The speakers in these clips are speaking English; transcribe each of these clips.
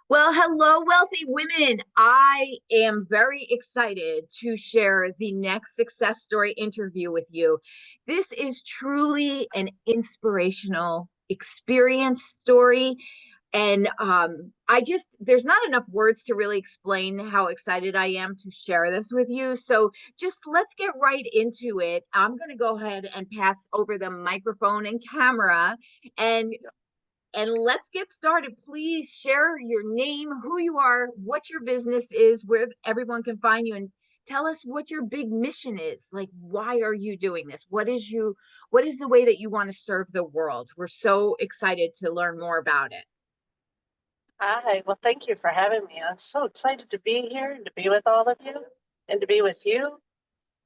Well, hello, wealthy women. I am very excited to share the next success story interview with you. This is truly an inspirational experience story. And there's not enough words to really explain how excited I am to share this with you. So just let's get right into it. I'm going to go ahead and pass over the microphone and camera. And and let's get started. Please share your name, who you are, what your business is, where everyone can find you, and tell us what your big mission is. Like, why are you doing this? What is the way that you want to serve the world? We're so excited to learn more about it. Hi, well, thank you for having me. I'm so excited to be here and to be with all of you and to be with you.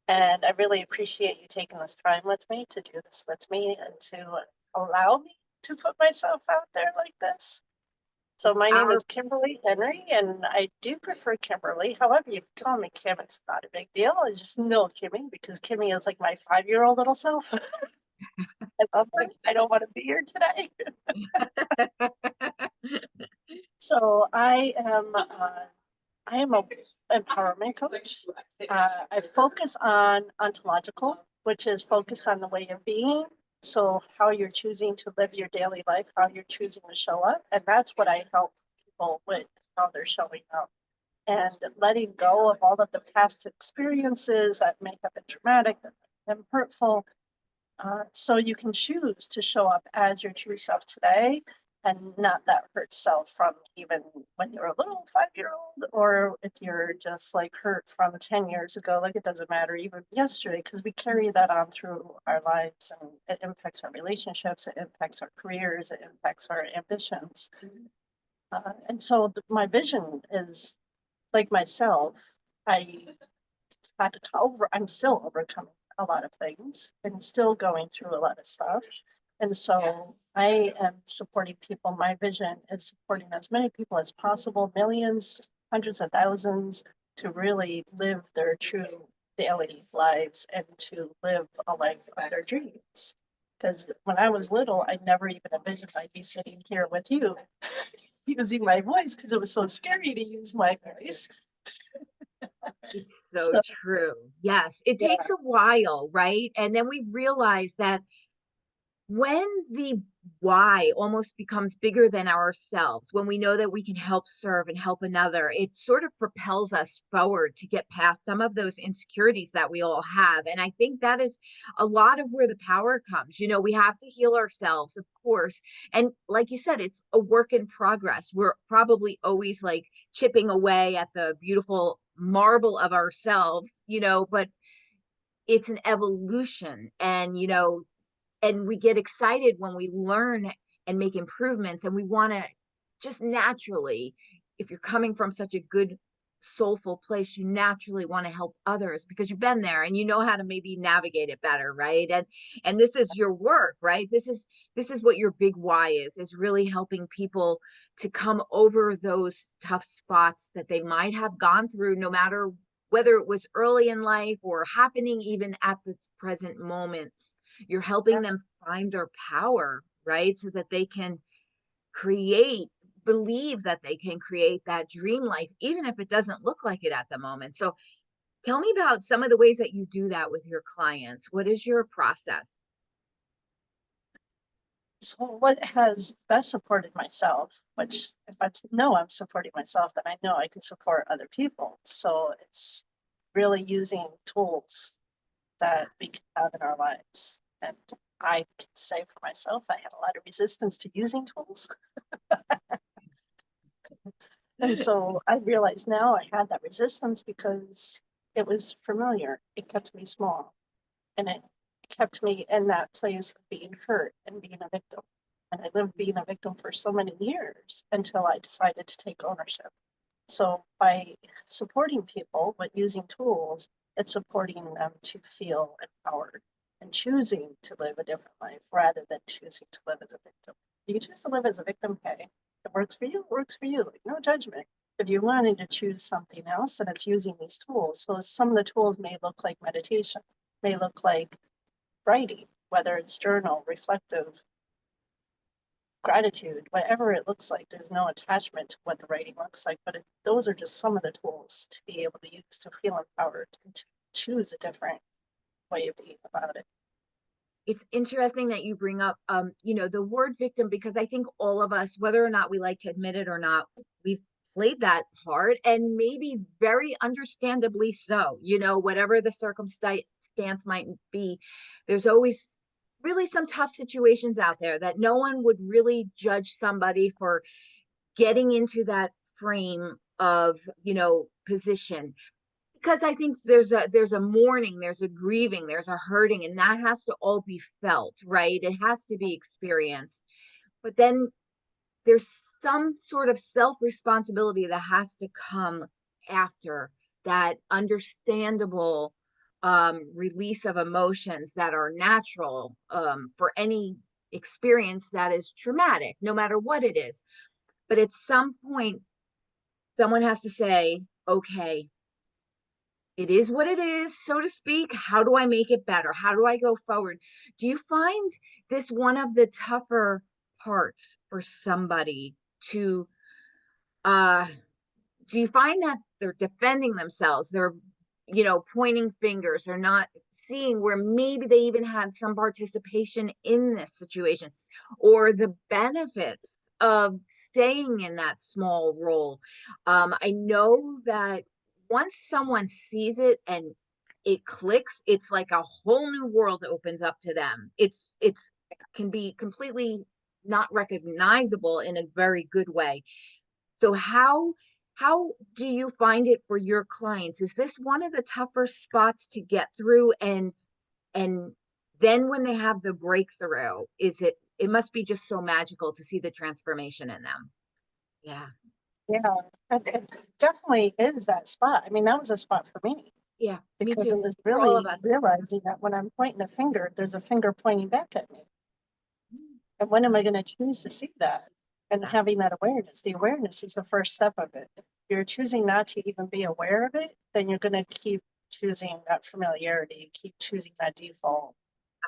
And I really appreciate you taking this time with me to do this with me and to allow me to put myself out there like this. So my name Our is Kimberly Henry, and I do prefer Kimberly. However, you can call me Kim, it's not a big deal. I just know Kimmy because Kimmy is like my 5-year-old little self. I love her. I don't want to be here today. So I am a empowerment coach. I focus on ontological, which is focus on the way you're being. So how you're choosing to live your daily life, how you're choosing to show up. And that's what I help people with, how they're showing up. And letting go of all of the past experiences that may have been traumatic, that have been hurtful. So you can choose to show up as your true self today and not that hurt self from even when you're a little 5-year-old, or if you're just like hurt from 10 years ago. Like, it doesn't matter, even yesterday, because we carry that on through our lives, and it impacts our relationships, it impacts our careers, it impacts our ambitions. And so my vision is, like myself, I had to I'm still overcoming a lot of things and still going through a lot of stuff. And so I am supporting people. My vision is supporting as many people as possible, millions, hundreds of thousands, to really live their true daily lives and to live a life of their dreams. Because when I was little, I never even envisioned I'd be sitting here with you using my voice, because it was so scary to use my voice. It's so So true. Yes, it yeah. takes a while, right? And then we realize that when the why almost becomes bigger than ourselves, when we know that we can help serve and help another, it sort of propels us forward to get past some of those insecurities that we all have. And I think that is a lot of where the power comes. We have to heal ourselves, of course. And like you said, it's a work in progress. We're probably always like chipping away at the beautiful marble of ourselves, but it's an evolution. And we get excited when we learn and make improvements, and we want to just naturally, if you're coming from such a good soulful place, you naturally want to help others because you've been there and you know how to maybe navigate it better, right? And this is your work, right? This is what your big why is really helping people to come over those tough spots that they might have gone through, no matter whether it was early in life or happening even at the present moment. You're helping them find their power, right? So that they can create, believe that they can create that dream life, even if it doesn't look like it at the moment. So tell me about some of the ways that you do that with your clients. What is your process? So what has best supported myself, which if I know I'm supporting myself, then I know I can support other people. So it's really using tools that we can have in our lives. And I can say for myself, I had a lot of resistance to using tools. And so I realize now I had that resistance because it was familiar. It kept me small, and it kept me in that place of being hurt and being a victim. And I lived being a victim for so many years until I decided to take ownership. So by supporting people but using tools, it's supporting them to feel empowered and choosing to live a different life rather than choosing to live as a victim. You can choose to live as a victim, hey, it works for you, it works for you, like, no judgment. If you're wanting to choose something else, then it's using these tools. So some of the tools may look like meditation, may look like writing, whether it's journal, reflective, gratitude, whatever it looks like. There's no attachment to what the writing looks like, but those are just some of the tools to be able to use to feel empowered and to choose a different way of being about it. It's interesting that you bring up, the word victim, because I think all of us, whether or not we like to admit it or not, we've played that part, and maybe very understandably so. Whatever the circumstance might be, there's always really some tough situations out there that no one would really judge somebody for getting into that frame of, position, because I think there's a mourning, there's a grieving, there's a hurting, and that has to all be felt, right? It has to be experienced. But then there's some sort of self-responsibility that has to come after that understandable release of emotions that are natural for any experience that is traumatic, no matter what it is. But at some point, someone has to say, okay, it is what it is, so to speak. How do I make it better? How do I go forward? Do you find this one of the tougher parts for somebody to uh do you find that they're defending themselves? They're, pointing fingers. They're not seeing where maybe they even had some participation in this situation, or the benefits of staying in that small role. I know that once someone sees it and it clicks, it's like a whole new world opens up to them. It's can be completely not recognizable in a very good way. So how do you find it for your clients? Is this one of the tougher spots to get through? And then when they have the breakthrough, it must be just so magical to see the transformation in them. Yeah. Yeah, it definitely is that spot. I mean, that was a spot for me Yeah, me because it too. was For all of really us. realizing that when I'm pointing a finger, there's a finger pointing back at me. And when am I going to choose to see that? And having that awareness, the awareness is the first step of it. If you're choosing not to even be aware of it, then you're going to keep choosing that familiarity, keep choosing that default.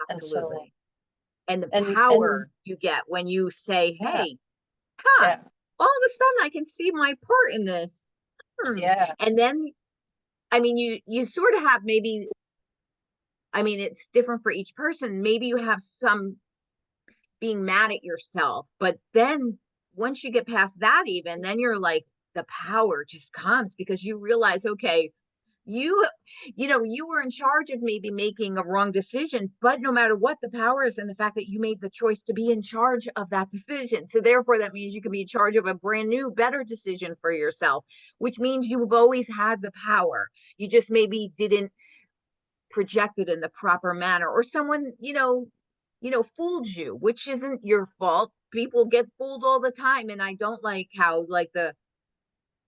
And so, Absolutely. And the and power you get when you say, yeah, hey, huh, yeah, all of a sudden I can see my part in this. yeah, And then, I mean, you sort of have maybe, I mean, it's different for each person. Maybe you have some being mad at yourself, but then once you get past that, even then you're like, the power just comes because you realize, okay, you you were in charge of maybe making a wrong decision, but no matter what, the power is in the fact that you made the choice to be in charge of that decision. So therefore that means you can be in charge of a brand new better decision for yourself, which means you've always had the power. You just maybe didn't project it in the proper manner, or someone fooled you, which isn't your fault. People get fooled all the time, and I don't like how, like, the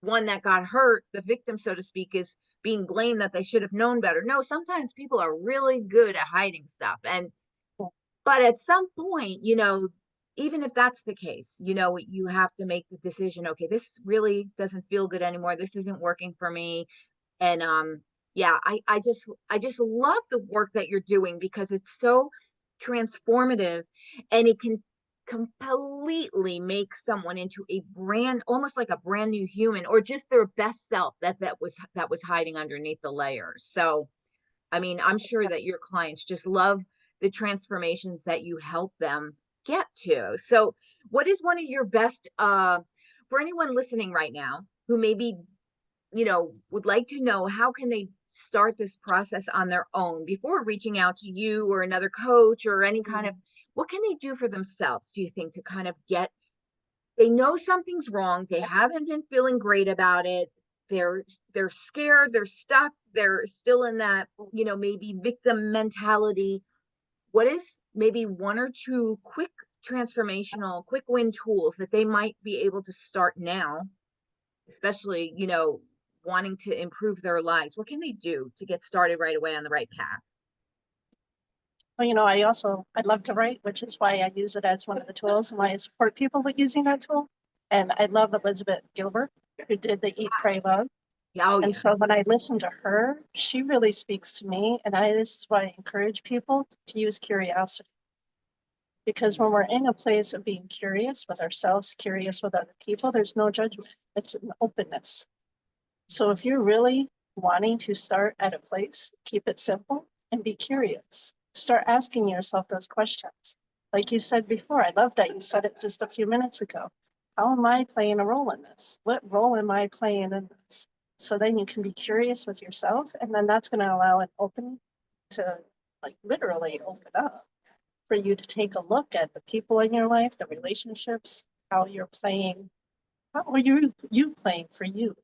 one that got hurt, the victim, so to speak, is being blamed that they should have known better. No, sometimes people are really good at hiding stuff. And but at some point, even if that's the case, you have to make the decision, okay, this really doesn't feel good anymore. This isn't working for me. And yeah, I just love the work that you're doing because it's so transformative, and it can completely make someone into a brand, almost like a brand new human, or just their best self that was hiding underneath the layers. So I mean, I'm sure that your clients just love the transformations that you help them get to. So what is one of your best for anyone listening right now who maybe would like to know, how can they start this process on their own before reaching out to you or another coach or any kind of, what can they do for themselves, do you think, to kind of get, they know something's wrong, they haven't been feeling great about it, they're scared, they're stuck, they're still in that, maybe victim mentality. What is maybe one or two quick transformational quick win tools that they might be able to start now, especially, wanting to improve their lives? What can they do to get started right away on the right path? well, I love to write, which is why I use it as one of the tools and why I support people with using that tool. And I love Elizabeth Gilbert, who did the Eat, Pray, Love. Oh And yeah. so when I listen to her, she really speaks to me. And this is why I encourage people to use curiosity. Because when we're in a place of being curious with ourselves, curious with other people, there's no judgment. It's an openness. So if you're really wanting to start at a place, keep it simple and be curious. Start asking yourself those questions. Like you said before, I love that you said it just a few minutes ago. How am I playing a role in this? What role am I playing in this? So then you can be curious with yourself, and then that's going to allow an opening to like literally open up for you to take a look at the people in your life, the relationships, how you're playing. How are you playing for you?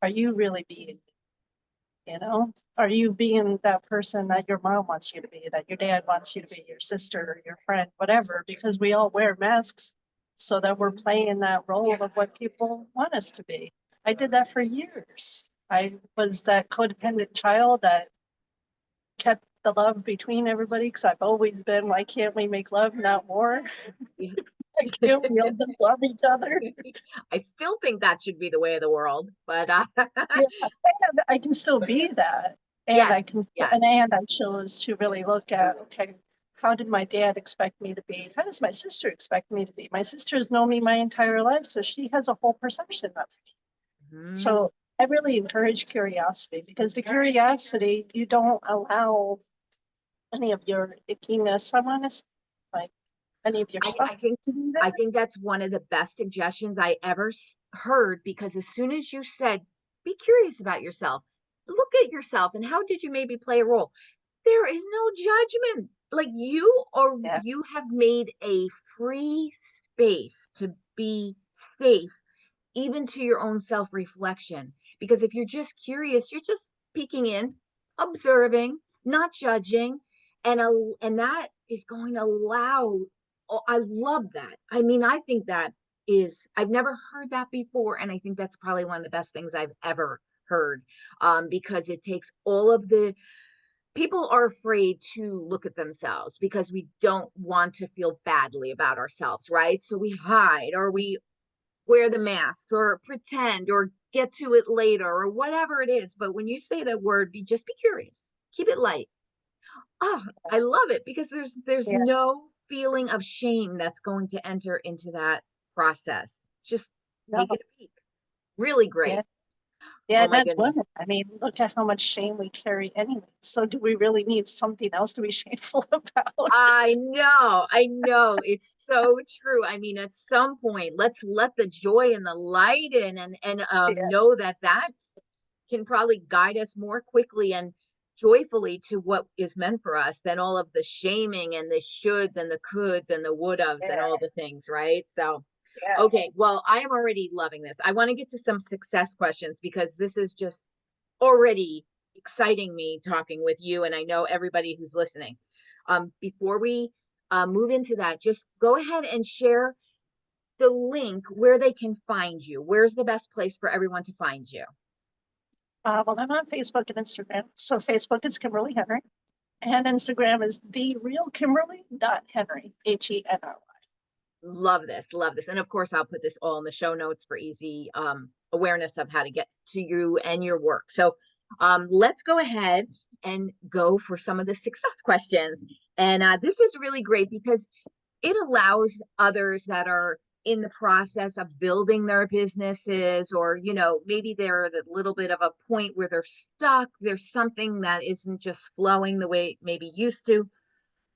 Are you really being, are you being that person that your mom wants you to be, that your dad wants you to be, your sister or your friend, whatever, because we all wear masks so that we're playing that role of what people want us to be. I did that for years. I was that codependent child that kept the love between everybody because I've always been, why can't we make love, not war? Yeah. Why can't we all just love each other? I still think that should be the way of the world, but Yeah, and I can still be that. And I yes, can, yes. and I chose to really look at, okay, how did my dad expect me to be? How does my sister expect me to be? My sister has known me my entire life, so she has a whole perception of me. Mhm. So I really encourage curiosity because the curiosity, you don't allow any of your ickiness, I want to like any of your stuff I think to be I there. think that's one of the best suggestions I ever heard, because as soon as you said, be curious about yourself, look at yourself, and how did you maybe play a role? There is no judgment. Like Yeah, you have made a free space to be safe, even to your own self reflection. Because if you're just curious, you're just peeking in, observing, not judging, and that is going to allow. Oh, I love that. I mean, I think that is. I've never heard that before, and I think that's probably one of the best things I've ever heard. Because it takes all of the people are afraid to look at themselves because we don't want to feel badly about ourselves, right? So we hide, or we wear the masks or pretend or get to it later or whatever it is. But when you say that word, just be curious, keep it light. Oh, I love it, because there's yeah, no feeling of shame that's going to enter into that process. Just no, take it a peek. Really yeah. great. Yeah, Oh and my that's goodness. women. I mean, look at how much shame we carry anyway. So do we really need something else to be shameful about? I know. It's so true. I mean, at some point, let's let the joy and the light in, and Yeah, know that that can probably guide us more quickly and joyfully to what is meant for us than all of the shaming and the shoulds and the coulds and the would haves and all yeah, the things, right? So, yeah. okay, well, I am already loving this. I want to get to some success questions, because this is just already exciting me talking with you, and I know everybody who's listening. Before we move into that, just go ahead and share the link where they can find you. Where's the best place for everyone to find you? Well, I'm on Facebook and Instagram. So Facebook is Kimberly Henry, and Instagram is the real Kimberly Henry Henry. Love this, love this. And of course, I'll put this all in the show notes for easy awareness of how to get to you and your work. So let's go ahead and go for some of the success questions. And this is really great because it allows others that are in the process of building their businesses, or maybe they're at a little bit of a point where they're stuck, there's something that isn't just flowing the way it maybe used to.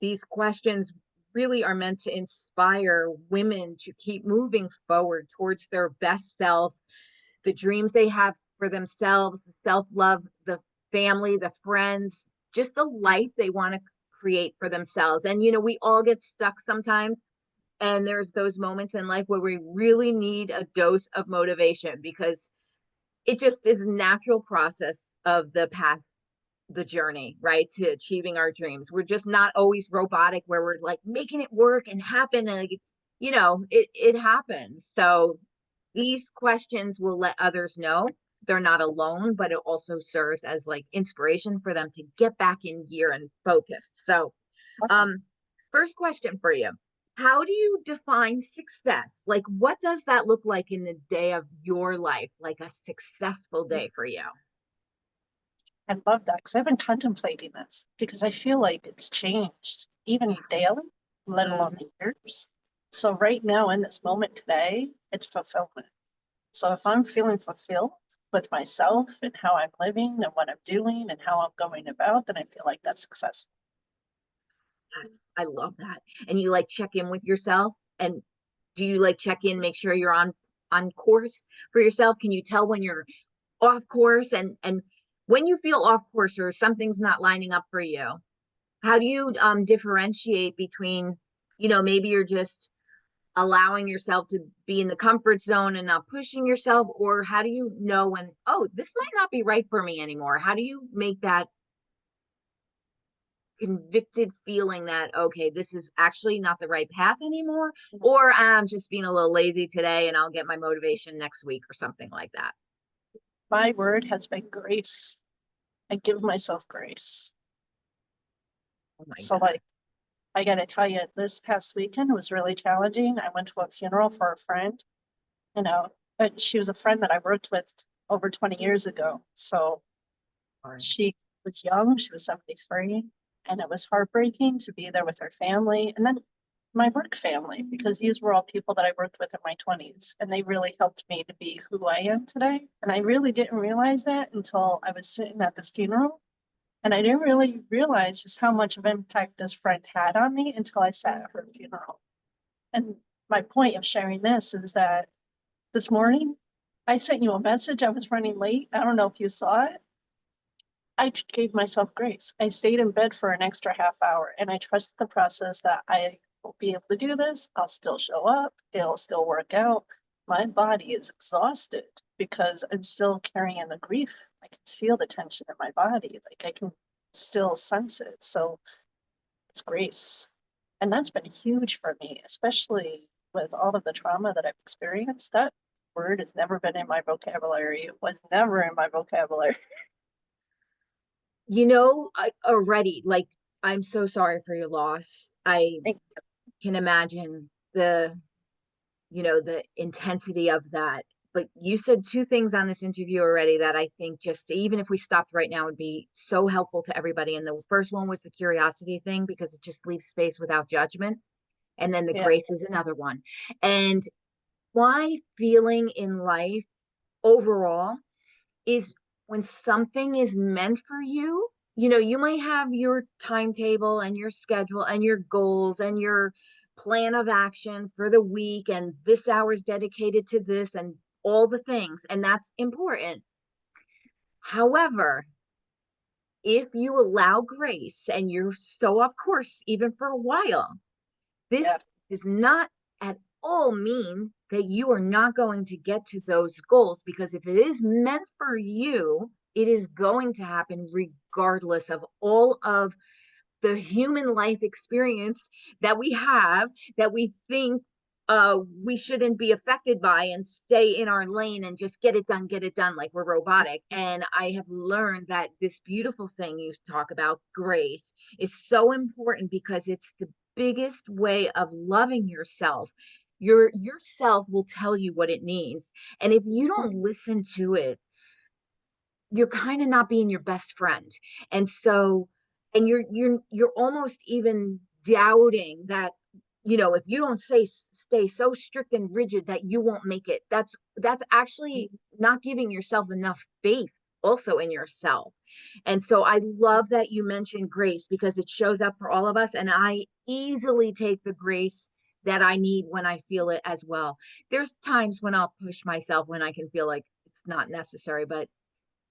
These questions really are meant to inspire women to keep moving forward towards their best self, the dreams they have for themselves, the self love, the family, the friends, just the life they want to create for themselves. And, we all get stuck sometimes. And there's those moments in life where we really need a dose of motivation, because it just is a natural process of the path, the journey, right, to achieving our dreams. We're just not always robotic where we're like making it work and happen, and like, it happens. So these questions will let others know they're not alone, but it also serves as like inspiration for them to get back in gear and focused. So Awesome. um first question for you: how do you define success? Like, what does that look like in the day of your life, like a successful day for you? I love that because I've been contemplating this because I feel like it's changed even daily. let alone Mhm. the years. So right now in this moment today, it's fulfillment. So if I'm feeling fulfilled with myself and how I'm living and what I'm doing and how I'm going about, then I feel like that's successful. Yes, I love that. And you like check in with yourself, and do you like check in, make sure you're on course for yourself? Can you tell when you're off course, and when you feel off course or something's not lining up for you? How do you differentiate between, maybe you're just allowing yourself to be in the comfort zone and not pushing yourself, or how do you know when, oh, this might not be right for me anymore? How do you make that convicted feeling that, okay, this is actually not the right path anymore, or I'm just being a little lazy today and I'll get my motivation next week or something like that? My word has been grace. I give myself grace. Oh my So God. like I gotta tell you, this past weekend was really challenging. I went to a funeral for a friend, you know, but she was a friend that I worked with over 20 years ago. So Sorry. she was young, she was 73, and it was heartbreaking to be there with her family and then my work family, because these were all people that I worked with in my 20s, and they really helped me to be who I am today. And I really didn't realize that until I was sitting at this funeral. And I didn't really realize just how much of impact this friend had on me until I sat at her funeral. And my point of sharing this is that this morning I sent you a message. I was running late. I don't know if you saw it. I gave myself grace. I stayed in bed for an extra half hour and I trusted the process that I will be able to do this. I'll still show up. It'll still work out. My body is exhausted because I'm still carrying the grief. I can feel the tension in my body. Like I can still sense it. So it's grace. And that's been huge for me, especially with all of the trauma that I've experienced. That word has never been in my vocabulary. It was never in my vocabulary. Already, like, I'm so sorry for your loss. I can imagine the intensity of that. But you said two things on this interview already that I think, just even if we stopped right now, would be so helpful to everybody. And the first one was the curiosity thing, because it just leaves space without judgment. And then the Yeah, grace is another one. And my feeling in life overall is, when something is meant for you, you might have your timetable and your schedule and your goals and your plan of action for the week, and this hour is dedicated to this and all the things, and that's important. However, if you allow grace and you're so off course, even for a while, this yeah, does not at all mean that you are not going to get to those goals, because if it is meant for you, it is going to happen regardless of all of the human life experience that we have, that we think we shouldn't be affected by, and stay in our lane and just get it done like we're robotic. And I have learned that this beautiful thing you talk about, grace, is so important, because it's the biggest way of loving yourself. Yourself will tell you what it needs, and if you don't listen to it, you're kind of not being your best friend. And so, and you're almost even doubting that, if you don't stay so strict and rigid, that you won't make it. That's actually not giving yourself enough faith also in yourself. And so I love that you mentioned grace, because it shows up for all of us, and I easily take the grace that I need when I feel it as well. There's times when I'll push myself when I can feel like it's not necessary, but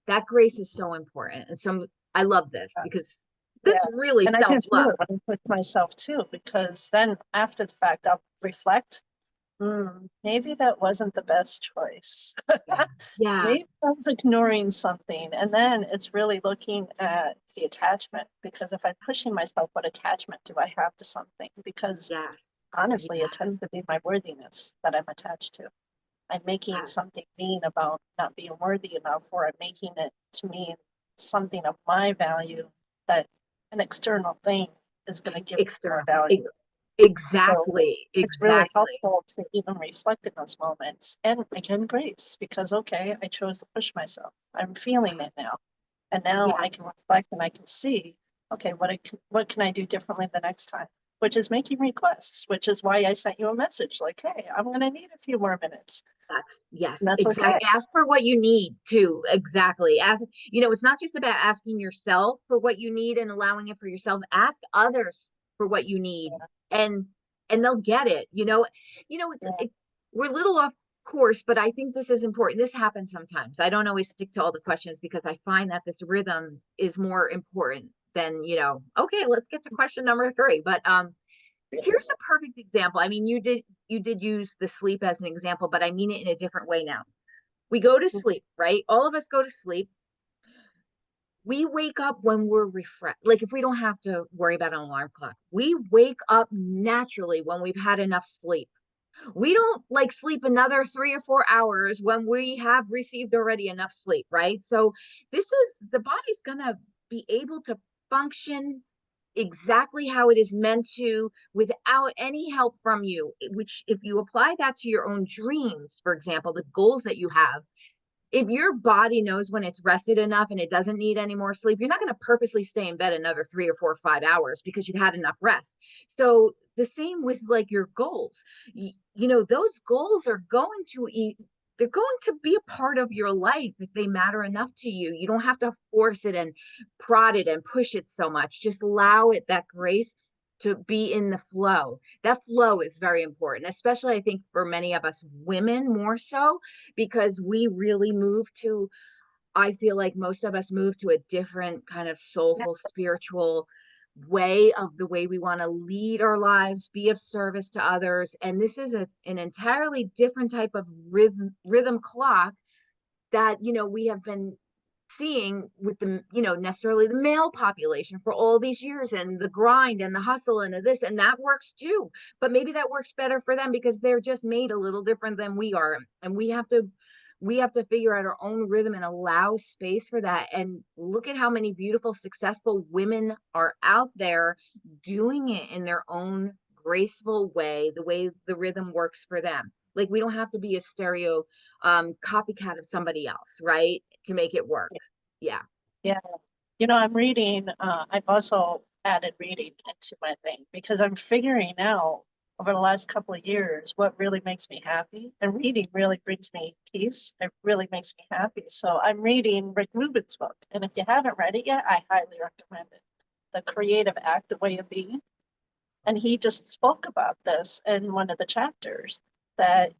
that grace is so important. And I love this, because this yeah. really And I can feel self-love. it when I push myself too, because then after the fact, I'll reflect. Maybe that wasn't the best choice. Yeah. Yeah. Maybe I was ignoring something. And then it's really looking at the attachment, because if I'm pushing myself, what attachment do I have to something? Because Yes. honestly, Yeah. it tends to be my worthiness that I'm attached to. I'm making Yes. something mean about not being worthy enough, or I'm making it to mean something of my value that an external thing is going to give me more External. value. So Exactly. it's really Exactly. helpful to even reflect in those moments and again, grace, because okay, I chose to push myself. I'm feeling it now. And now I Yes. can reflect and I can see, okay, what can I do differently the next time? which is making requests, which is why I sent you a message like, hey, I'm going to need a few more minutes. And Yes, that's okay. exactly. Ask for what you need too. Exactly. It's not just about asking yourself for what you need and allowing it for yourself. Ask others for what you need, and they'll get it. Yeah. We're a little off course, but I think this is important. This happens sometimes. I don't always stick to all the questions because I find that this rhythm is more important than, okay, let's get to question number 3. But here's a perfect example. I mean, you did use the sleep as an example, but I mean it in a different way now. We go to Mhm. sleep, right? All of us go to sleep. We wake up when we're refreshed. Like if we don't have to worry about an alarm clock, we wake up naturally when we've had enough sleep. We don't like sleep another 3 or 4 hours when we have received already enough sleep, right? So the body's gonna be able to function exactly how it is meant to without any help from you, which if you apply that to your own dreams, for example, the goals that you have, if your body knows when it's rested enough and it doesn't need any more sleep, you're not going to purposely stay in bed another 3 or 4 or 5 hours because you've had enough rest. So the same with like your goals. Those goals are going to they're going to be a part of your life if they matter enough to you. You don't have to force it and prod it and push it so much. Just allow it that grace to be in the flow. That flow is very important, especially I think for many of us women more so because we really move to, I feel like most of us move to a different kind of soulful, spiritual way of the way we want to lead our lives, be of service to others. And this is an entirely different type of rhythm clock that, we have been seeing with necessarily the male population for all these years and the grind and the hustle and this and that works too, but maybe that works better for them because they're just made a little different than we are, and we have to figure out our own rhythm and allow space for that. And look at how many beautiful successful women are out there doing it in their own graceful way, the way the rhythm works for them. Like we don't have to be a stereo copycat of somebody else, right, to make it work. Yeah. Yeah. I'm reading, I've also added reading into my thing because I'm figuring out over the last couple of years what really makes me happy. And reading really brings me peace. It really makes me happy. So I'm reading Rick Rubin's book. And if you haven't read it yet, I highly recommend it. The Creative Act, The Way of Being. And he just spoke about this in one of the chapters that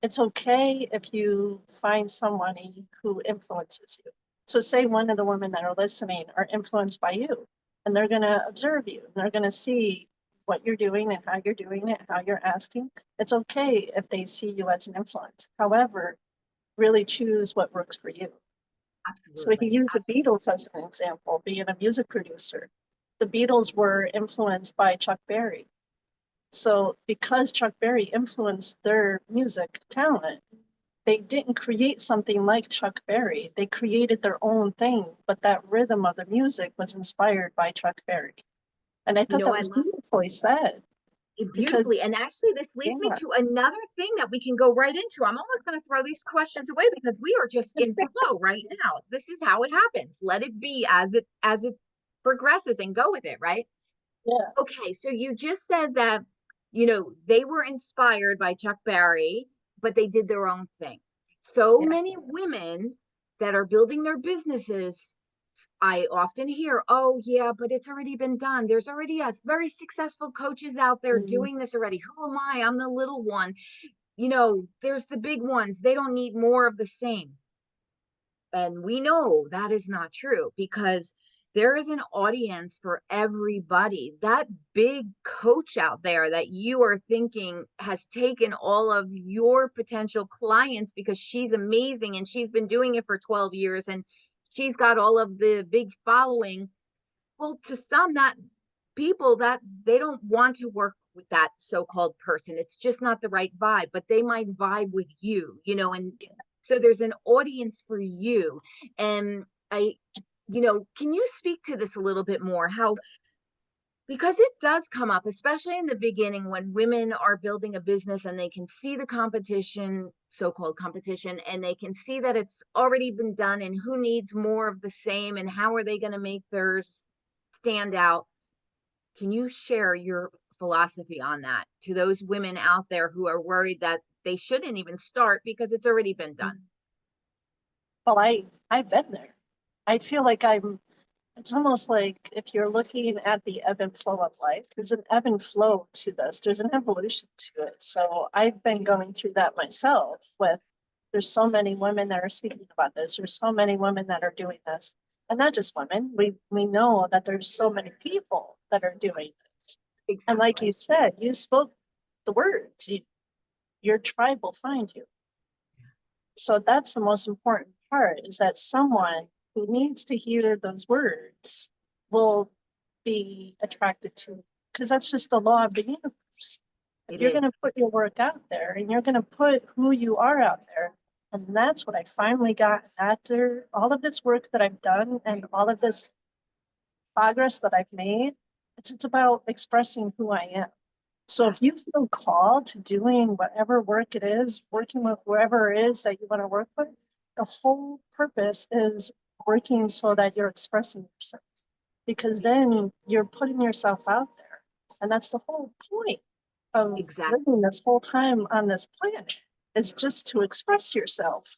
it's okay if you find somebody who influences you. So say one of the women that are listening are influenced by you, and they're going to observe you, and they're going to see what you're doing and how you're doing it, how you're asking. It's okay if they see you as an influence. However, really choose what works for you. So he Absolutely. used the Beatles as an example, being a music producer. The Beatles were influenced by Chuck Berry. So because Chuck Berry influenced their music talent, they didn't create something like Chuck Berry. They created their own thing, but that rhythm of the music was inspired by Chuck Berry. And I thought that I was love beautifully said it because, beautifully. And actually, this leads me yeah, to another thing that we can go right into. I'm almost going to throw these questions away because we are just in flow right now. This is how it happens. Let it be as it progresses and go with it, right? yeah, Okay, so you just said that, they were inspired by Chuck Berry, but they did their own thing. So yeah. many women that are building their businesses, I often hear, oh, yeah, but it's already been done. There's already us very successful coaches out there Mm, doing this already. Who am I? I'm the little one. There's the big ones. They don't need more of the same. And we know that is not true because there is an audience for everybody. That big coach out there that you are thinking has taken all of your potential clients because she's amazing and she's been doing it for 12 years and she's got all of the big following. Well, to some, that people that they don't want to work with that so-called person. It's just not the right vibe, but they might vibe with you, and so there's an audience for you. And can you speak to this a little bit more? How, because it does come up, especially in the beginning when women are building a business and they can see the competition, so-called competition, and they can see that it's already been done and who needs more of the same and how are they going to make theirs stand out. Can you share your philosophy on that to those women out there who are worried that they shouldn't even start because it's already been done? Well, I've been there. I feel like it's almost like if you're looking at the ebb and flow of life, there's an ebb and flow to this. There's an evolution to it. So I've been going through that myself with there's so many women that are speaking about this. There's so many women that are doing this. And not just women. We know that there's so many people that are doing this. And like Exactly. you said, you spoke the words. Your tribe will find you. So that's the most important part is that someone who needs to hear those words will be attracted to, because that's just the law of the universe. If It you're is. going to put your work out there and you're going to put who you are out there, and that's what I finally got after all of this work that I've done and all of this progress that I've made. It's about expressing who I am. So Yes. if you feel called to doing whatever work it is, working with whoever it is that you want to work with, the whole purpose is working so that you're expressing yourself because then you're putting yourself out there. And that's the whole point of Exactly. living this whole time on this planet is just to express yourself.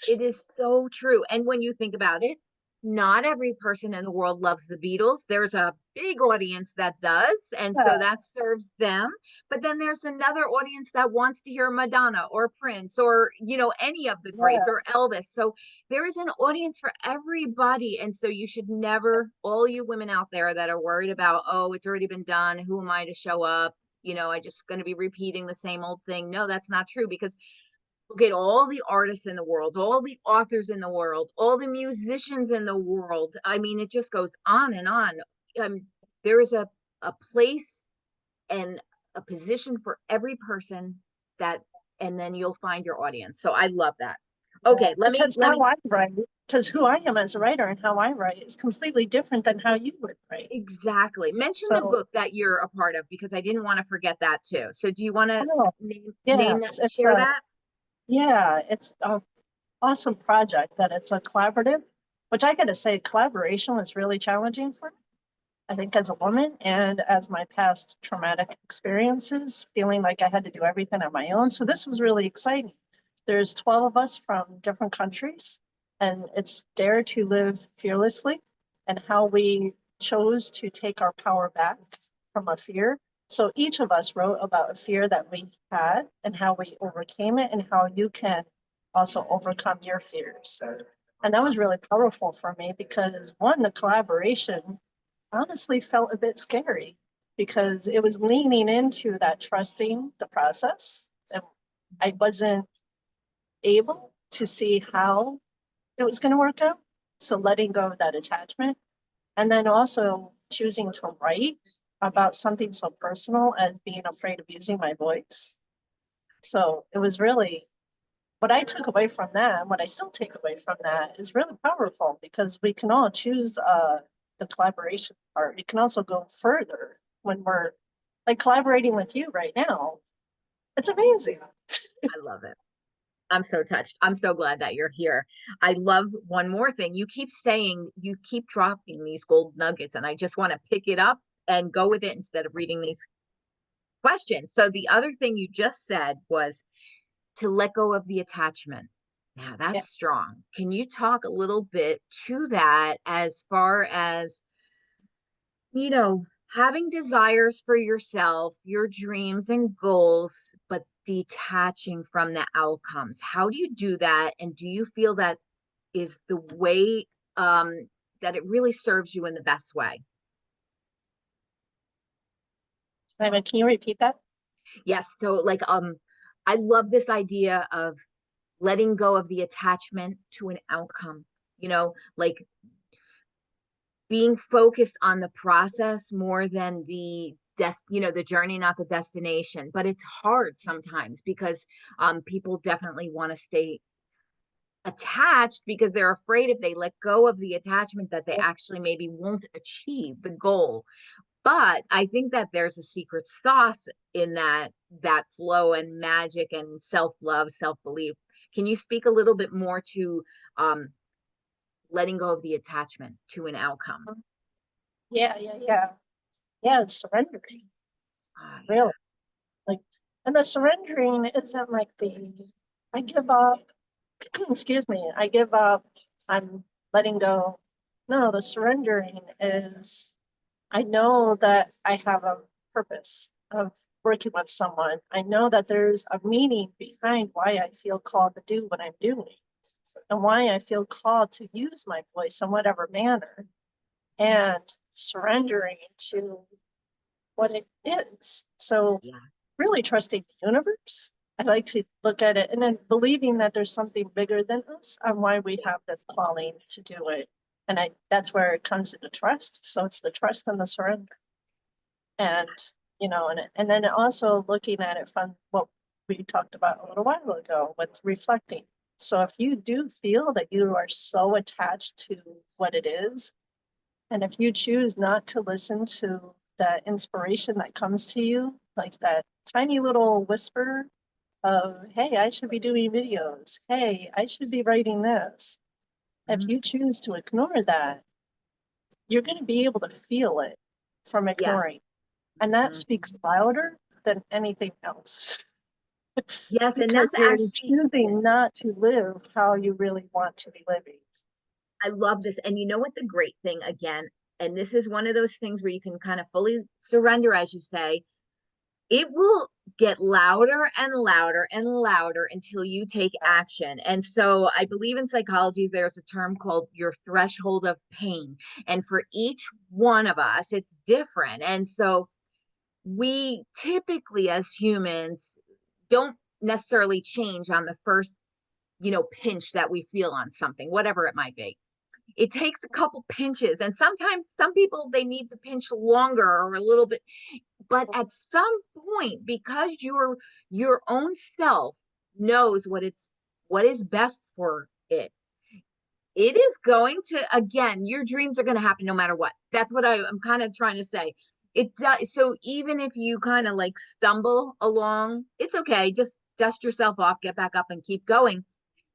It is so true. And when you think about it, not every person in the world loves the Beatles. There's a big audience that does, and Yeah, so that serves them. But then there's another audience that wants to hear Madonna or Prince or, any of the greats yeah, or Elvis. So there is an audience for everybody. And so you should never, all you women out there that are worried about, oh, it's already been done. Who am I to show up? I just going to be repeating the same old thing. No, that's not true because look at all the artists in the world, all the authors in the world, all the musicians in the world. I mean, it just goes on and on. Um, there is a place and a position for every person that, and then you'll find your audience. So I love that. yeah. Okay, let me Because let how me I write, because who I am as a writer and how I write is completely different than how you would write. exactly mention the So, book that you're a part of because I didn't want to forget that too. So do you want to oh, yeah, name that, it's share a that? yeah, it's a awesome project that it's a collaborative, which I gotta say, collaboration was really challenging for me. I think as a woman and as my past traumatic experiences, feeling like I had to do everything on my own. So this was really exciting. There's 12 of us from different countries, and it's Dare to Live Fearlessly and how we chose to take our power back from a fear. So each of us wrote about a fear that we had and how we overcame it and how you can also overcome your fears. And that was really powerful for me because one, the collaboration honestly felt a bit scary because it was leaning into that trusting the process. And I wasn't able to see how it was going to work out. So letting go of that attachment. And then also choosing to write about something so personal as being afraid of using my voice. So it was really what I took away from that, what I still take away from that is really powerful because we can all choose the collaboration part. We can also go further when we're like collaborating with you right now. It's amazing. I love it. I'm so touched. I'm so glad that you're here. I love one more thing. You keep saying, you keep dropping these gold nuggets, and I just want to pick it up and go with it instead of reading these questions. So, the other thing you just said was to let go of the attachment. Now, Yeah. that's strong. Can you talk a little bit to that as far as, you know, having desires for yourself, your dreams and goals, but detaching from the outcomes? How do you do that? And do you feel that is the way that it really serves you in the best way? Simon, can you repeat that? Yes. So like I love this idea of letting go of the attachment to an outcome, like being focused on the process more than the journey, not the destination. But it's hard sometimes because people definitely want to stay attached because they're afraid if they let go of the attachment that they actually maybe won't achieve the goal. But I think that there's a secret sauce in that flow and magic and self-love, self-belief. Can you speak a little bit more to um, letting go of the attachment to an outcome? Yeah, yeah, yeah. Yeah, it's surrendering. Ah, yeah. really. Like, and the surrendering isn't like I give up, excuse me, I give up, I'm letting go. No, the surrendering is, I know that I have a purpose of working with someone. I know that there's a meaning behind why I feel called to do what I'm doing and why I feel called to use my voice in whatever manner, and surrendering to what it is. So Yeah. really trusting the universe. I like to look at it and then believing that there's something bigger than us and why we Yeah. have this calling to do it. And that's where it comes into trust. So it's the trust and the surrender. And, and then also looking at it from what we talked about a little while ago with reflecting. So if you do feel that you are so attached to what it is, and if you choose not to listen to that inspiration that comes to you, like that tiny little whisper of, hey, I should be doing videos. Hey, I should be writing this. If Mhm. you choose to ignore that, you're going to be able to feel it from Yes. ignoring. And that Mhm. speaks louder than anything else Yes, and because that's you're actually, choosing not to live how you really want to be living. I love this. And you know what the great thing again, and this is one of those things where you can kind of fully surrender, as you say, it will get louder and louder and louder until you take action. And so I believe in psychology, there's a term called your threshold of pain. And for each one of us, it's different. And so we typically, as humans, don't necessarily change on the first, pinch that we feel on something, whatever it might be. It takes a couple pinches, and sometimes some people they need the pinch longer or a little bit, but at some point, because your own self knows what is best for it is going to, again, your dreams are going to happen no matter what. That's what I'm kind of trying to say. It does. So even if you kind of like stumble along, it's okay. Just dust yourself off, get back up, and keep going,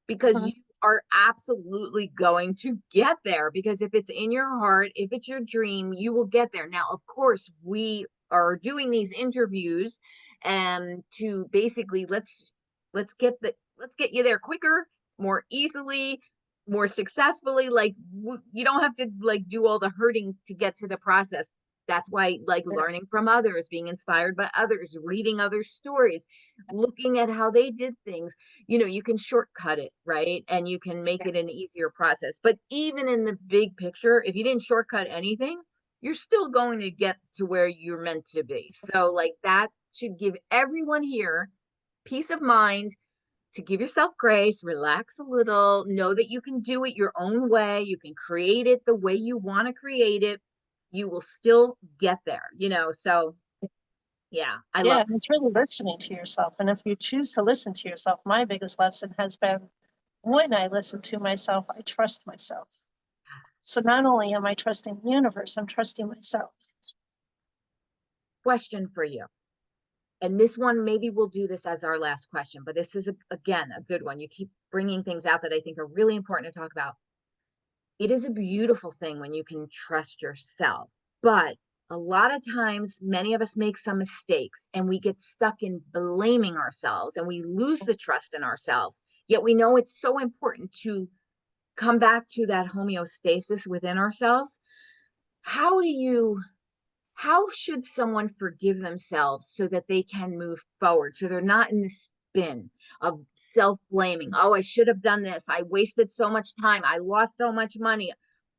because Mhm. you are absolutely going to get there. Because if it's in your heart, if it's your dream, you will get there. Now, of course, we are doing these interviews and to basically let's get you there quicker, more easily, more successfully. Like you don't have to like do all the hurting to get to the process. That's why like Yeah. learning from others, being inspired by others, reading other stories, looking at how they did things, you can shortcut it, right? And you can make it an easier process. But even in the big picture, if you didn't shortcut anything, you're still going to get to where you're meant to be. So, like, that should give everyone here peace of mind, to give yourself grace, relax a little, know that you can do it your own way. You can create it the way you want to create it. You will still get there. So, yeah, I Yeah, love and it's really listening to yourself. And if you choose to listen to yourself, my biggest lesson has been when I listen to myself, I trust myself. So not only am I trusting the universe, I'm trusting myself. question for you. And this one, maybe we'll do this as our last question, but this is, again, a good one. You keep bringing things out that I think are really important to talk about. It is a beautiful thing when you can trust yourself, but a lot of times, many of us make some mistakes and we get stuck in blaming ourselves and we lose the trust in ourselves. Yet we know it's so important to come back to that homeostasis within ourselves. How do you how should someone forgive themselves so that they can move forward, so they're not in the spin of self-blaming? Oh, I should have done this, I wasted so much time, I lost so much money,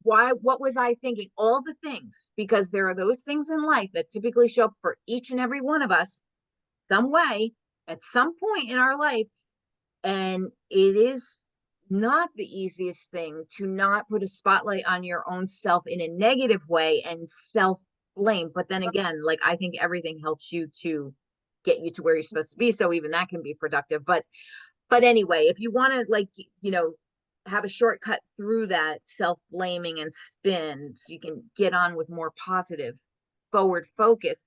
what was I thinking, all the things, because there are those things in life that typically show up for each and every one of us some way at some point in our life. And it is not the easiest thing to not put a spotlight on your own self in a negative way and self blame. But then again, like I think everything helps you to get you to where you're supposed to be. So even that can be productive. But anyway, if you want to like, have a shortcut through that self blaming and spin so you can get on with more positive forward focus,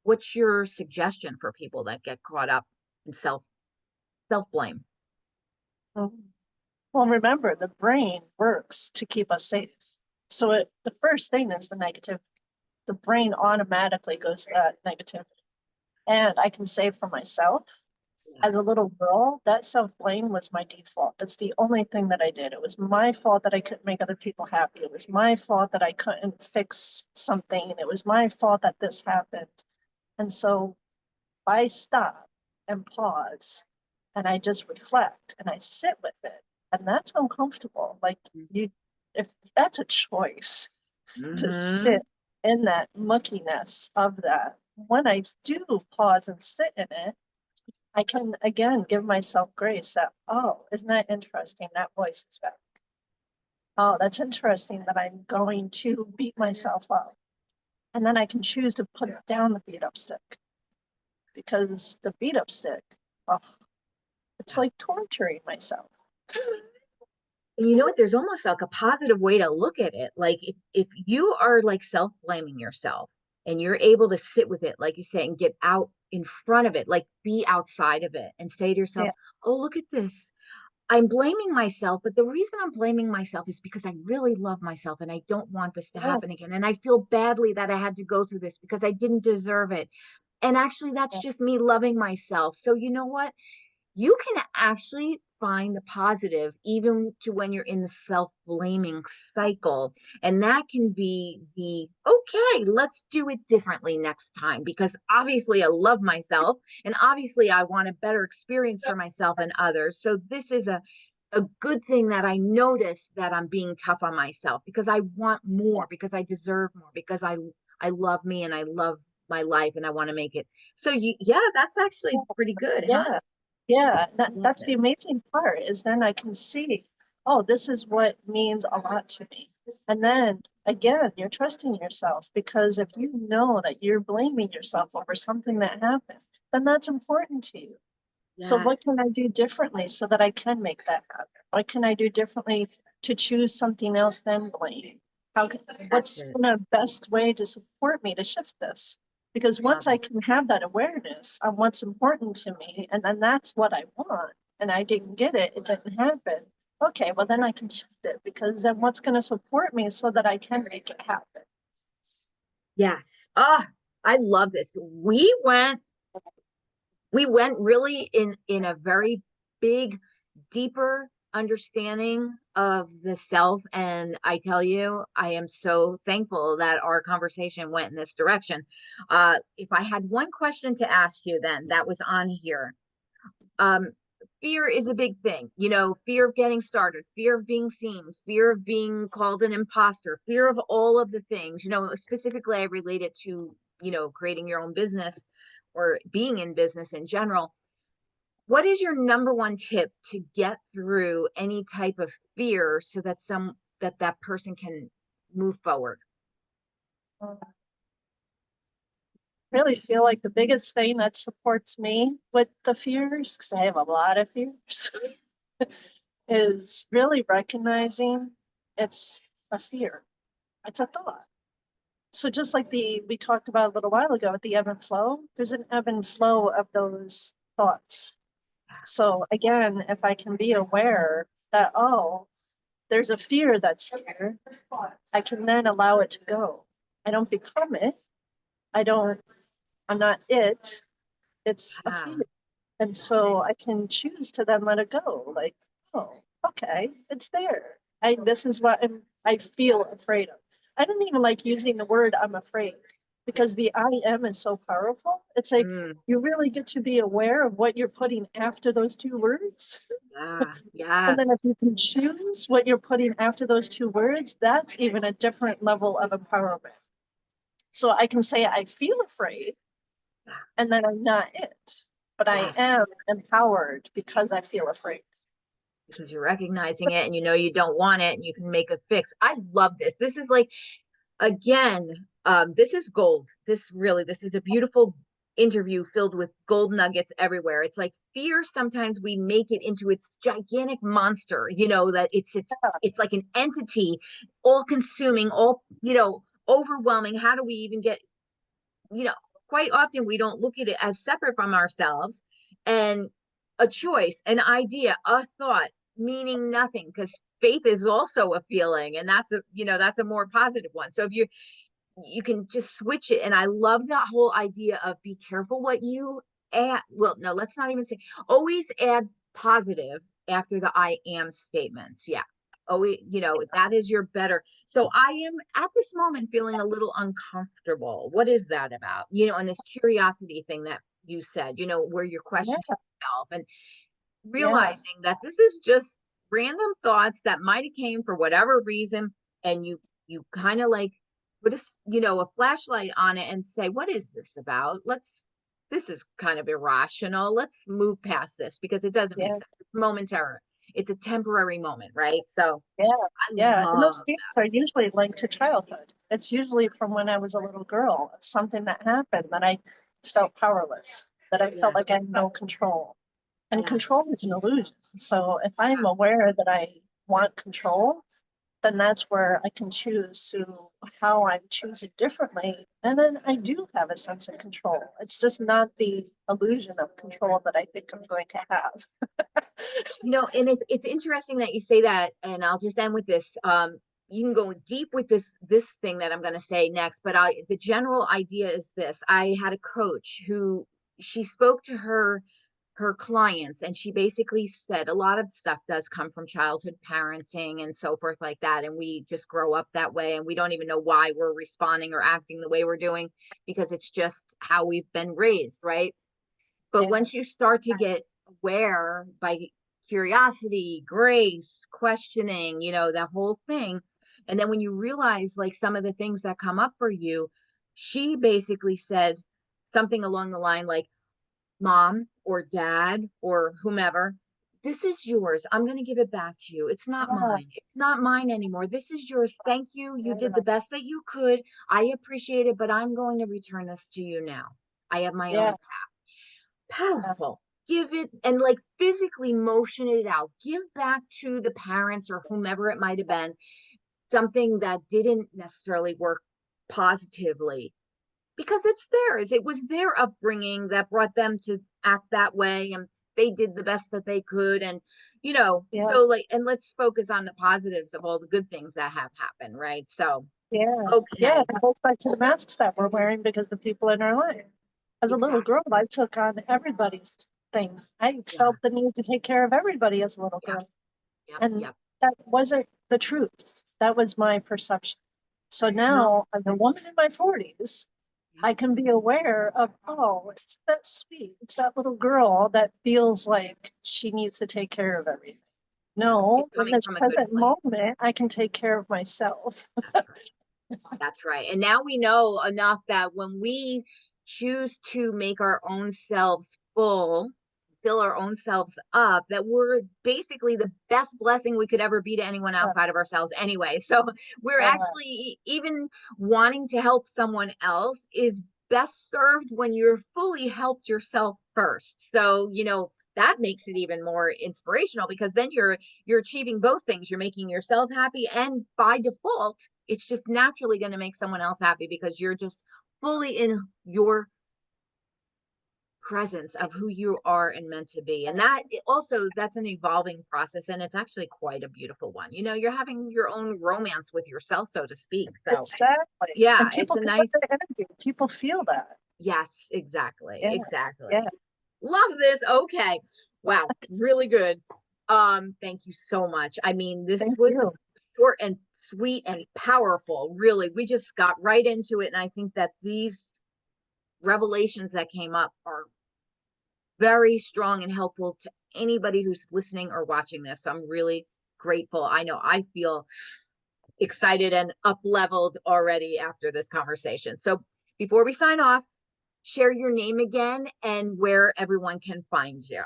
what's your suggestion for people that get caught up in self blame? Mhm. Well, remember, the brain works to keep us safe. So the first thing is the negative. The brain automatically goes to that negativity. And I can say for myself, Yeah. as a little girl, that self-blame was my default. That's the only thing that I did. It was my fault that I couldn't make other people happy. It was my fault that I couldn't fix something. It was my fault that this happened. And so I stop and pause and I just reflect and I sit with it. And that's uncomfortable. Like you, if that's a choice to Mm-hmm. sit in that muckiness of that. When I do pause and sit in it, I can again give myself grace that, oh, isn't that interesting? That voice is back. Oh, that's interesting that I'm going to beat myself up. And then I can choose to put down the beat up stick because the beat up stick, oh, it's like torturing myself. And you know what? There's almost like a positive way to look at it. Like if you are like self-blaming yourself and you're able to sit with it, like you say, and get out in front of it, like be outside of it and say to yourself, Yeah, oh, look at this. I'm blaming myself, but the reason I'm blaming myself is because I really love myself and I don't want this to yeah, happen again. And I feel badly that I had to go through this because I didn't deserve it. And actually, that's yeah, just me loving myself. So, you know what? You can actually find the positive even to when you're in the self-blaming cycle, and that can be the okay, let's do it differently next time, because obviously I love myself and obviously I want a better experience for myself and others. So this is a good thing that I notice that I'm being tough on myself because I want more, because I deserve more, because I love me and I love my life and I want to make it. So yeah, that's actually pretty good, huh? yeah, yeah. I love That's the this. amazing part is then I can see, oh, this is what means a lot to me. And then again, you're trusting yourself because if you know that you're blaming yourself over something that happened, then that's important to you. So what Yes, can I do differently so that I can make that happen? What can I do differently to choose something else than blame? that's What's it. the best way to support me to shift this? Because Love once I it. can have that awareness on what's important to me, and then that's what I want, and I didn't get it, it didn't happen. Okay, well then I can shift it because then what's going to support me so that I can make it happen? Yes. Ah, I love this. We went really in a very big, deeper understanding of the self. And I tell you, I am so thankful that our conversation went in this direction. If I had one question to ask you, then that was on here. Um, fear is a big thing, fear of getting started, fear of being seen, fear of being called an imposter, fear of all of the things, specifically I relate it to, creating your own business or being in business in general. What is your number one tip to get through any type of fear so that that person can move forward? Really feel like the biggest thing that supports me with the fears, because I have a lot of fears, is really recognizing it's a fear. It's a thought. So just like we talked about a little while ago with the ebb and flow, there's an ebb and flow of those thoughts. So again, if I can be aware that, oh, there's a fear that's here, I can then allow it to go. I don't become it. I don't, I'm not it. It's a fear. Ah, And so I can choose to then let it go. Like, oh, okay, it's there. This is what I feel afraid of. I don't even like using the word I'm afraid because the I am is so powerful. It's like mm, you really get to be aware of what you're putting after those two words. yeah, And then yes, if you can choose what you're putting after those two words, that's even a different level of empowerment. So I can say I feel afraid and then I'm not it, but I yes, am empowered because I feel afraid. because you're recognizing it and you don't want it and you can make a fix. I love this. This is like, again, this is gold. This is a beautiful interview filled with gold nuggets everywhere. It's like fear, sometimes we make it into its gigantic monster, that it's like an entity, all consuming, all, overwhelming. How do we even get, you know, quite often we don't look at it as separate from ourselves, and a choice, an idea, a thought, meaning nothing, because faith is also a feeling, and that's a more positive one. So if you you can just switch it. And I love that whole idea of be careful what you add. Well, no, let's not even say, always add positive after the I am statements. Yeah. Always, that is your better. So I am at this moment feeling a little uncomfortable. What is that about? And this curiosity thing that you said, where you're questioning Yeah, yourself and yeah, realizing that this is just random thoughts that might have came for whatever reason, and you kind of like put a flashlight on it and say, what is this about? This is kind of irrational. Let's move past this because it doesn't make yeah, sense. It's momentary. It's a temporary moment, right? So yeah, I yeah. And those love feelings are usually linked to childhood. It's usually from when I was a little girl, something that happened that I felt powerless, that I that. felt Yes, like I had no control. And yes, control is an illusion. So if I'm aware that I want control, then that's where I can choose to how I'm choosing differently. And then I do have a sense of control. It's just not the illusion of control that I think I'm going to have. and it's interesting that you say that, and I'll just end with this. You can go deep with this thing that I'm going to say next, but the general idea is this. I had a coach who she spoke to her clients, and she basically said a lot of stuff does come from childhood parenting and so forth like that, and we just grow up that way, and we don't even know why we're responding or acting the way we're doing because it's just how we've been raised, right? But Yeah, once you start to get aware by curiosity, grace, questioning, that whole thing. And then when you realize like some of the things that come up for you, she basically said something along the line like, Mom or dad or whomever, this is yours. I'm going to give it back to you. It's not yeah, mine. It's not mine anymore. This is yours. Thank you. You did yeah, the best that you could. I appreciate it, but I'm going to return this to you now. I have my yeah, own. Powerful. Give it and like physically motion it out. Give back to the parents or whomever it might have been something that didn't necessarily work positively because it's theirs. It was their upbringing that brought them to act that way, and they did the best that they could. And, yeah, so like, and let's focus on the positives of all the good things that have happened, right? So, yeah, yeah. okay, It goes back to the masks that we're wearing because the people in our life. As a little exactly. girl, I took on everybody's thing. I Yeah, felt the need to take care of everybody as a little yeah, girl. yep, And yep. that wasn't the truth. That was my perception. So No, now, as a woman in my 40s, yep. I can be aware of, oh, it's that sweet. It's that little girl that feels like she needs to take care of everything. No, It's in coming this from a good present place. moment, I can take care of myself. That's right. That's right. And now we know enough that when we choose to make our own selves full, fill our own selves up, that we're basically the best blessing we could ever be to anyone Yeah, outside of ourselves anyway. So we're yeah, actually even wanting to help someone else is best served when you're fully helped yourself first. So, that makes it even more inspirational because then you're achieving both things. You're making yourself happy, and by default it's just naturally going to make someone else happy because you're just fully in your presence of who you are and meant to be. And that also, that's an evolving process, and it's actually quite a beautiful one. You're having your own romance with yourself, so to speak. So exactly. yeah, And it's people a pick up nice. their energy. People feel that. Yes, exactly, Yeah, yeah. exactly. Love this. Okay, wow, really good. Thank you so much. I mean, this Thank was you. short and sweet and powerful. Really, we just got right into it, and I think that these revelations that came up are very strong and helpful to anybody who's listening or watching this. So I'm really grateful. I know I feel excited and up leveled already after this conversation. So before we sign off, share your name again and where everyone can find you.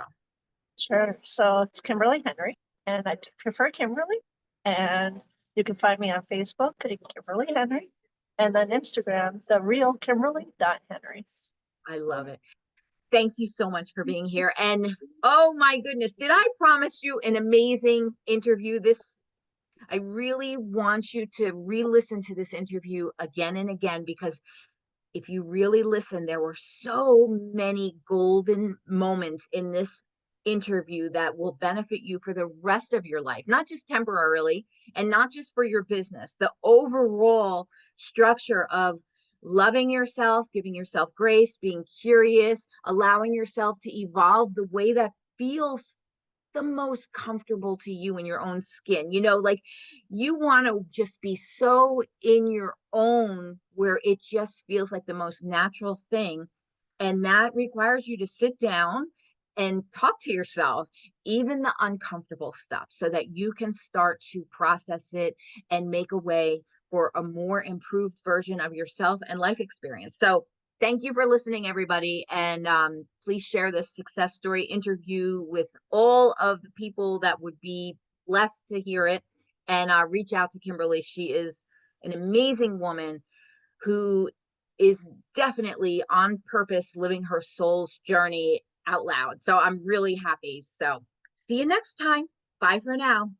Sure. So it's Kimberly Henry, and I prefer Kimberly. And you can find me on Facebook at Kimberly Henry, and then Instagram, the real Kimberly.Henry. I love it. Thank you so much for being here. And oh my goodness, did I promise you an amazing interview? I really want you to re-listen to this interview again and again because if you really listen, there were so many golden moments in this interview that will benefit you for the rest of your life, not just temporarily and not just for your business. The overall structure of loving yourself, giving yourself grace, being curious, allowing yourself to evolve the way that feels the most comfortable to you in your own skin. Like you want to just be so in your own where it just feels like the most natural thing. And that requires you to sit down and talk to yourself, even the uncomfortable stuff, so that you can start to process it and make a way for a more improved version of yourself and life experience. So, thank you for listening, everybody. And please share this success story interview with all of the people that would be blessed to hear it. And reach out to Kimberly. She is an amazing woman who is definitely on purpose living her soul's journey out loud. So I'm really happy. So see you next time. Bye for now.